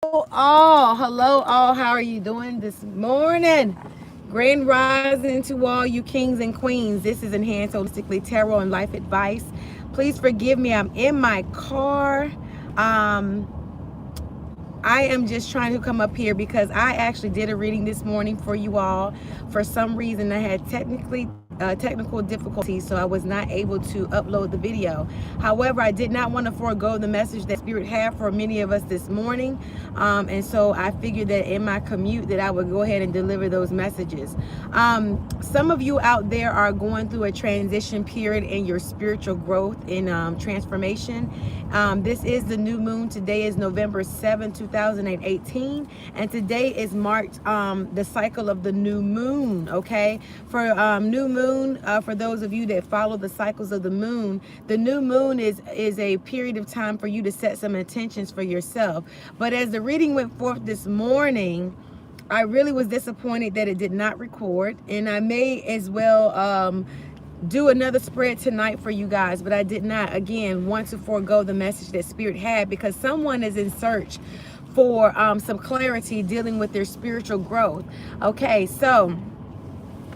Hello all. How are you doing this morning? Grand rising to all you kings and queens. This is Enhanced Holistically Tarot and Life Advice. Please forgive me. I'm in my car. Um, I am just trying to come up here because I actually did a reading this morning for you all. For some reason, I had technical difficulties, so I was not able to upload the video. However, I did not want to forego the message that Spirit had for many of us this morning, and so I figured that in my commute that I would go ahead and deliver those messages. Some of you out there are going through a transition period in your spiritual growth and transformation. This is the new moon. Today is November 7, 2018, and today is marked the cycle of the new moon. Okay, for new moon, for those of you that follow the cycles of the new moon is a period of time for you to set some intentions for yourself. But as the reading went forth this morning, I really was disappointed that it did not record, and I may as well do another spread tonight for you guys, but I did not, again, want to forego the message that Spirit had, because someone is in search for some clarity dealing with their spiritual growth. Okay, so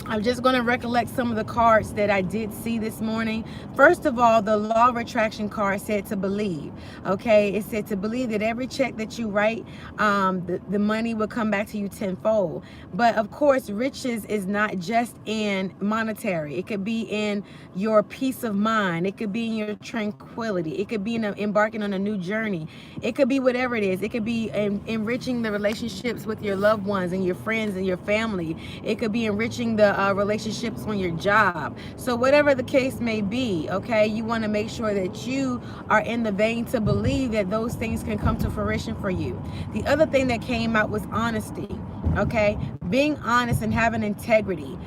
I'm just going to recollect some of the cards that I did see this morning. First of all, the law of attraction card said to believe. Okay, it said to believe that every check that you write, the money will come back to you tenfold. But of course, riches is not just in monetary. It could be in your peace of mind. It could be in your tranquility. It could be in embarking on a new journey. It could be whatever it is. It could be enriching the relationships with your loved ones and your friends and your family. It could be enriching the relationships on your job. So whatever the case may be, okay, you want to make sure that you are in the vein to believe that those things can come to fruition for you. The other thing that came out was honesty. Okay, being honest and having integrity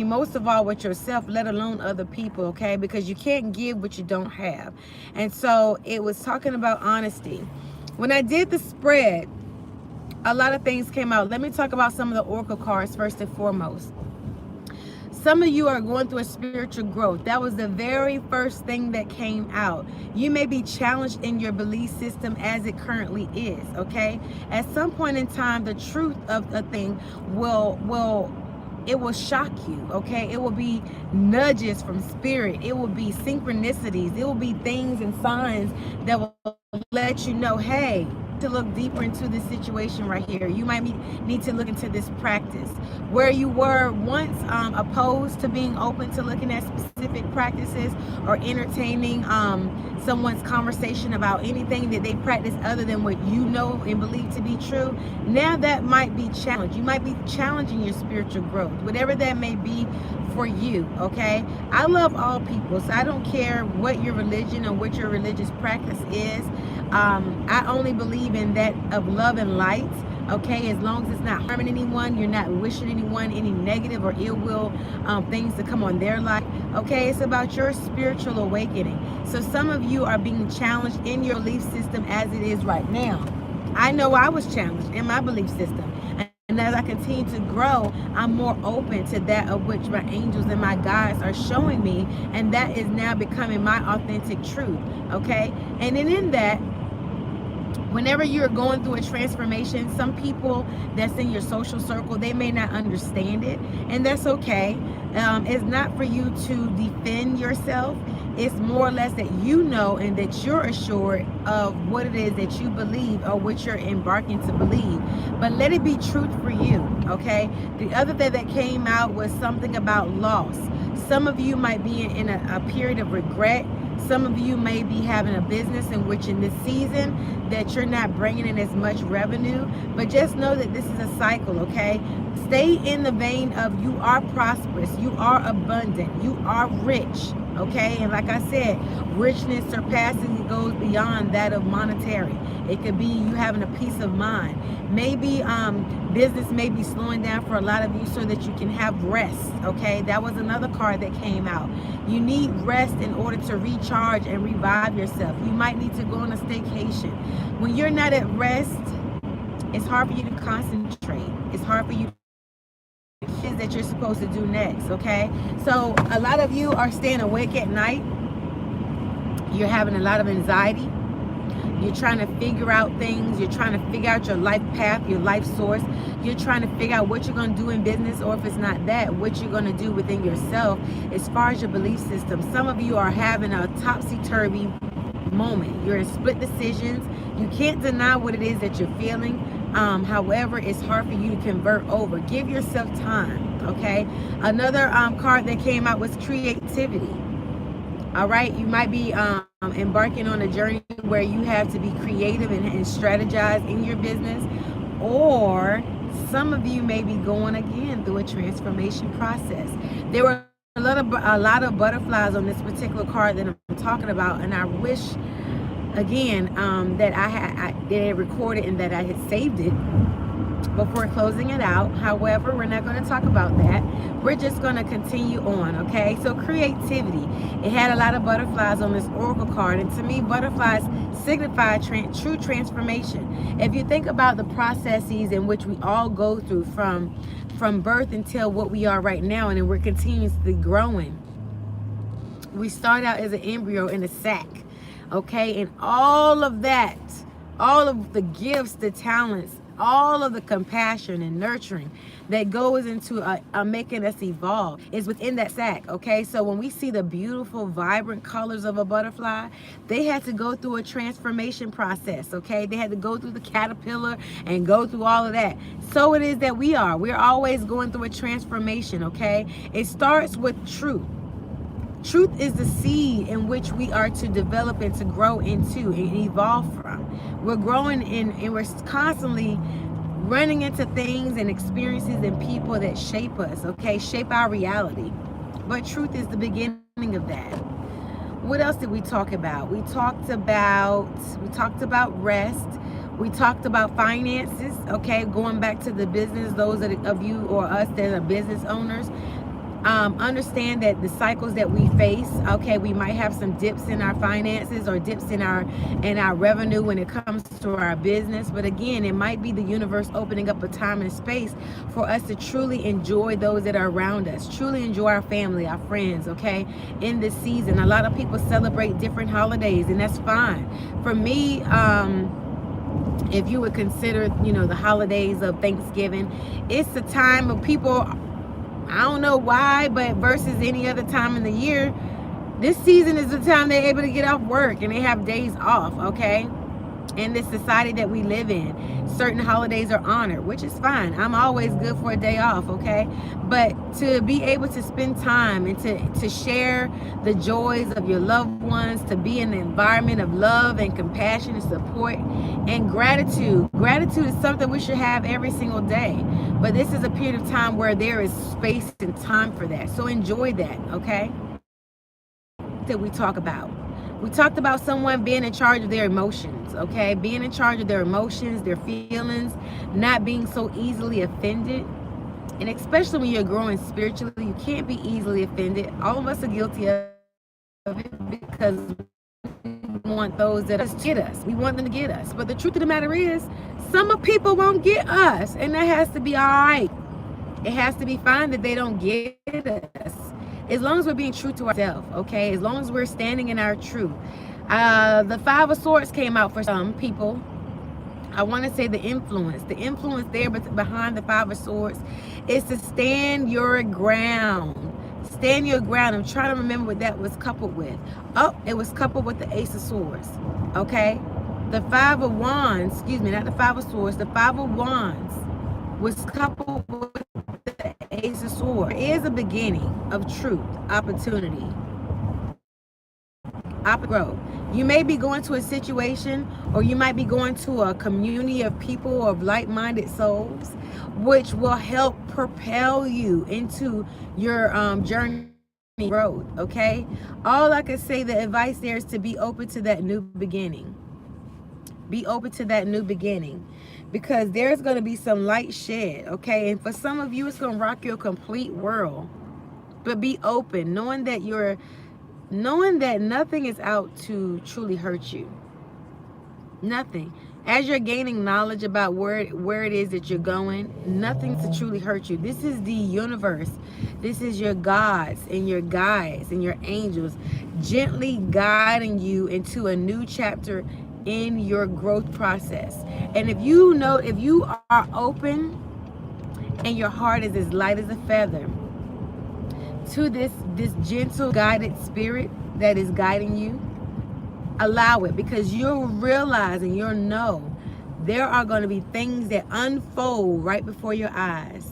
most of all with yourself, let alone other people. Okay, because you can't give what you don't have. And so it was talking about honesty. When I did the spread, a lot of things came out. Let me talk about some of the oracle cards first and foremost. Some of you are going through a spiritual growth. That was the very first thing that came out. You may be challenged in your belief system as it currently is, okay? At some point in time, the truth of a thing will shock you, okay? It will be nudges from Spirit. It will be synchronicities. It will be things and signs that will let you know, hey, to look deeper into this situation right here. You might need to look into this practice. Where you were once opposed to being open to looking at specific practices or entertaining someone's conversation about anything that they practice other than what you know and believe to be true, now that might be challenged. You might be challenging your spiritual growth, whatever that may be for you, okay? I love all people, so I don't care what your religion or what your religious practice is. I only believe in that of love and light, okay? As long as it's not harming anyone, you're not wishing anyone any negative or ill will things to come on their life, okay? It's about your spiritual awakening. So some of you are being challenged in your belief system as it is right now. I know I was challenged in my belief system. And as I continue to grow, I'm more open to that of which my angels and my guides are showing me. And that is now becoming my authentic truth, okay? And then in that, whenever you're going through a transformation, some people that's in your social circle, they may not understand it, and that's okay. It's not for you to defend yourself. It's more or less that you know and that you're assured of what it is that you believe or what you're embarking to believe. But let it be truth for you, okay? The other thing that came out was something about loss. Some of you might be in a period of regret. Some of you may be having a business in which in this season that you're not bringing in as much revenue, but just know that this is a cycle, okay? Stay in the vein of you are prosperous, you are abundant, you are rich, okay? And like I said, richness surpasses, it goes beyond that of monetary. It could be you having a peace of mind. Maybe business may be slowing down for a lot of you so that you can have rest, okay? That was another card that came out. You need rest in order to recharge and revive yourself. You might need to go on a staycation. When you're not at rest, it's hard for you to concentrate. It's hard for you to do things that you're supposed to do next, okay? So a lot of you are staying awake at night. You're having a lot of anxiety. You're trying to figure out things. You're trying to figure out your life path, your life source. You're trying to figure out what you're going to do in business, or if it's not that, what you're going to do within yourself as far as your belief system. Some of you are having a topsy-turvy moment. You're in split decisions. You can't deny what it is that you're feeling. However, it's hard for you to convert over. Give yourself time, okay? Another card that came out was creativity. All right, you might be embarking on a journey where you have to be creative and strategize in your business, or some of you may be going again through a transformation process. There were a lot of butterflies on this particular card that I'm talking about, and I wish again that I had recorded and that I had saved it before closing it out. However, we're not going to talk about that. We're just going to continue on, okay? So creativity. It had a lot of butterflies on this oracle card, and to me, butterflies signify true transformation. If you think about the processes in which we all go through from birth until what we are right now, and then we're continuously growing. We start out as an embryo in a sac, okay? And all of that, all of the gifts, the talents, all of the compassion and nurturing that goes into making us evolve is within that sac, okay? So when we see the beautiful, vibrant colors of a butterfly, they had to go through a transformation process, okay? They had to go through the caterpillar and go through all of that. So it is that we are. We're always going through a transformation, okay? It starts with truth. Truth is the seed in which we are to develop and to grow into and evolve from. We're growing and we're constantly running into things and experiences and people that shape us, okay? Shape our reality. But truth is the beginning of that. What else did we talk about? We talked about rest. We talked about finances, okay? Going back to the business, those of you or us that are business owners, understand that the cycles that we face, okay, we might have some dips in our finances or dips in our revenue when it comes to our business, but again, it might be the universe opening up a time and space for us to truly enjoy those that are around us, truly enjoy our family, our friends, okay, in this season. A lot of people celebrate different holidays, and that's fine. For me, if you would consider, the holidays of Thanksgiving, it's a time of people, I don't know why, but versus any other time in the year, this season is the time they're able to get off work and they have days off, okay? In this society that we live in, certain holidays are honored, which is fine. I'm always good for a day off, okay? But to be able to spend time and to share the joys of your loved ones, to be in an environment of love and compassion and support and gratitude. Gratitude is something we should have every single day. But this is a period of time where there is space and time for that. So enjoy that, okay? That we talk about. We talked about someone being in charge of their emotions, okay? Being in charge of their emotions, their feelings, not being so easily offended. And especially when you're growing spiritually, you can't be easily offended. All of us are guilty of it because we want those that get us. We want them to get us. But the truth of the matter is, some people won't get us, and that has to be all right. It has to be fine that they don't get us. As long as we're being true to ourselves, okay? As long as we're standing in our truth. The Five of Swords came out for some people. I want to say the influence there behind the Five of Swords is to stand your ground. Stand your ground. I'm trying to remember what that was coupled with. Oh, it was coupled with the Ace of Swords, okay? The Five of Wands, excuse me, not the Five of Swords, the Five of Wands was coupled with the Ace of Swords. There is a beginning of truth, opportunity, growth. You may be going to a situation, or you might be going to a community of people, of like-minded souls, which will help propel you into your journey road, okay? All I can say, the advice there is to be open to that new beginning. Be open to that new beginning, because there's going to be some light shed, okay? And for some of you, it's going to rock your complete world. But be open, knowing that nothing is out to truly hurt you. Nothing. As you're gaining knowledge about where it is that you're going, nothing to truly hurt you. This is the universe. This is your gods and your guides and your angels gently guiding you into a new chapter in your growth process. And if you know, if you are open and your heart is as light as a feather to this gentle guided spirit that is guiding you, allow it, because you'll realize and you'll know there are going to be things that unfold right before your eyes.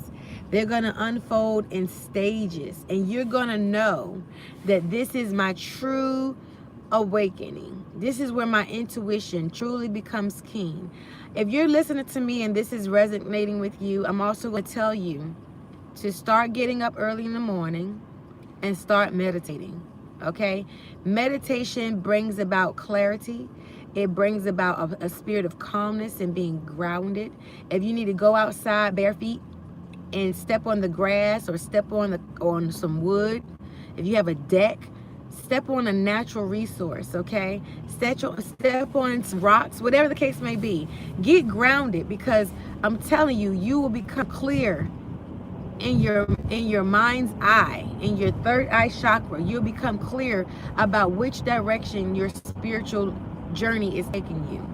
They're going to unfold in stages, and you're going to know that this is my true awakening. This is where my intuition truly becomes keen. If you're listening to me and this is resonating with you, I'm also going to tell you to start getting up early in the morning and start meditating. Okay? Meditation brings about clarity. It brings about a spirit of calmness and being grounded. If you need to go outside bare feet and step on the grass or step on some wood, if you have a deck, step on a natural resource, okay? Step on some rocks, whatever the case may be. Get grounded, because I'm telling you, you will become clear in your mind's eye, in your third eye chakra. You'll become clear about which direction your spiritual journey is taking you.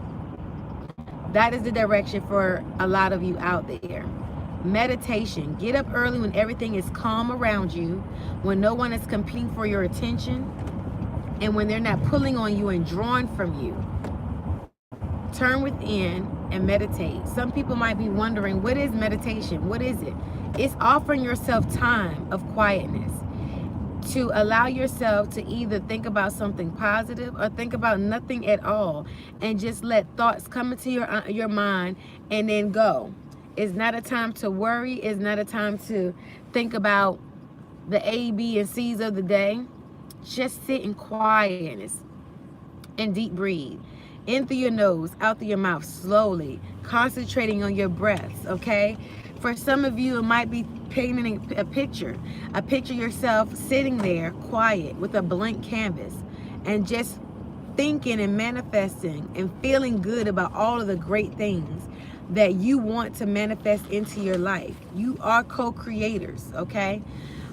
That is the direction for a lot of you out there. Meditation. Get up early when everything is calm around you, when no one is competing for your attention, and when they're not pulling on you and drawing from you. Turn within and meditate. Some people might be wondering, what is meditation? What is it? It's offering yourself time of quietness to allow yourself to either think about something positive or think about nothing at all, and just let thoughts come into your mind and then go. It's not a time to worry. It's not a time to think about the A, B, and C's of the day. Just sit in quietness and deep breathe. In through your nose, out through your mouth, slowly, concentrating on your breaths, okay? For some of you, it might be painting a picture yourself sitting there quiet with a blank canvas and just thinking and manifesting and feeling good about all of the great things that you want to manifest into your life. You are co-creators, okay?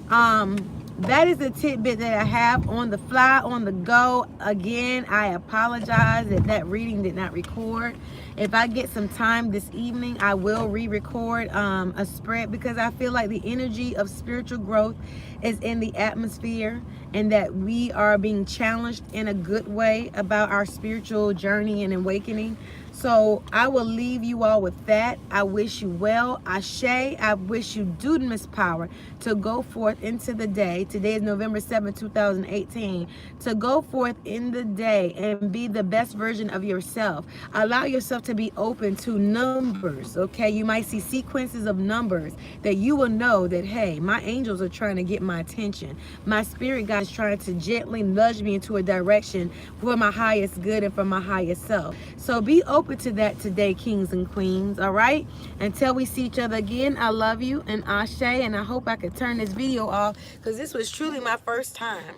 That is a tidbit that I have on the fly, on the go. Again, I apologize that reading did not record. If I get some time this evening, I will re-record a spread, because I feel like the energy of spiritual growth is in the atmosphere, and that we are being challenged in a good way about our spiritual journey and awakening. So I will leave you all with that. I wish you well. Ashe. I wish you dunamis power to go forth into the day. Today is November 7, 2018. To go forth in the day and be the best version of yourself. Allow yourself to be open to numbers, okay? You might see sequences of numbers that you will know that, hey, my angels are trying to get my attention. My spirit guide is trying to gently nudge me into a direction for my highest good and for my highest self. So be open to that today, kings and queens, all right? Until we see each other again, I love you and Ashe, and I hope I could turn this video off, because this was truly my first time.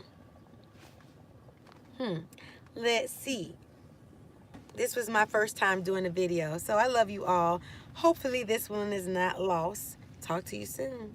Let's see. This was my first time doing a video, so I love you all. Hopefully this one is not lost. Talk to you soon.